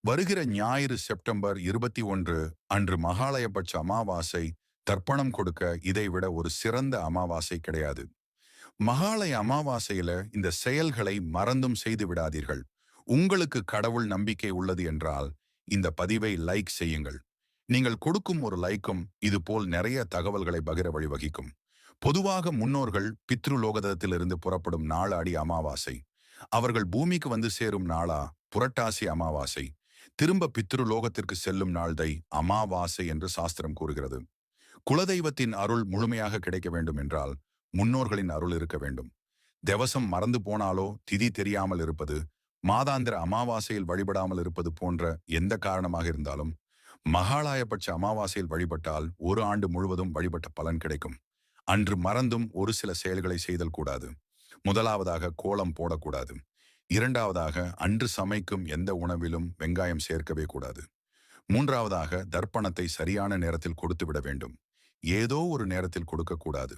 வருகிற ஞாயிறு செப்டம்பர் 21 அன்று மகாலயபட்ச அமாவாசை. தர்ப்பணம் கொடுக்க இதைவிட ஒரு சிறந்த அமாவாசை கிடையாது. மகாலய அமாவாசையில இந்த செயல்களை மறந்தும் செய்து விடாதீர்கள். உங்களுக்கு கடவுள் நம்பிக்கை உள்ளது என்றால் இந்த பதிவை லைக் செய்யுங்கள். நீங்கள் கொடுக்கும் ஒரு லைக்கும் இது போல் நிறைய தகவல்களை பகிர வழிவகிக்கும். பொதுவாக முன்னோர்கள் பித்ருலோகத்திலிருந்து புறப்படும் நாள் அடி அமாவாசை. அவர்கள் பூமிக்கு வந்து சேரும் நாளா புரட்டாசி அமாவாசை. திரும்ப பித்ருலோகத்திற்கு செல்லும் நாள்தை அமாவாசை என்று சாஸ்திரம் கூறுகிறது. குலதெய்வத்தின் அருள் முழுமையாக கிடைக்க வேண்டும் என்றால் முன்னோர்களின் அருள் இருக்க வேண்டும். தெவசம் மறந்து போனாலோ, திதி தெரியாமல் இருப்பது, மாதாந்திர அமாவாசையில் வழிபடாமல் இருப்பது போன்ற எந்த காரணமாக இருந்தாலும் மகாலயபட்ச அமாவாசையில் வழிபட்டால் ஒரு ஆண்டு முழுவதும் வழிபட்ட பலன் கிடைக்கும். அன்று மறந்தும் ஒரு சில செயல்களை செய்தல் கூடாது. முதலாவதாக கோலம் போடக்கூடாது. இரண்டாவதாக அன்று சமைக்கும் எந்த உணவிலும் வெங்காயம் சேர்க்கவே கூடாது. மூன்றாவதாக தர்ப்பணத்தை சரியான நேரத்தில் கொடுத்து விட வேண்டும். ஏதோ ஒரு நேரத்தில் கொடுக்க கூடாது.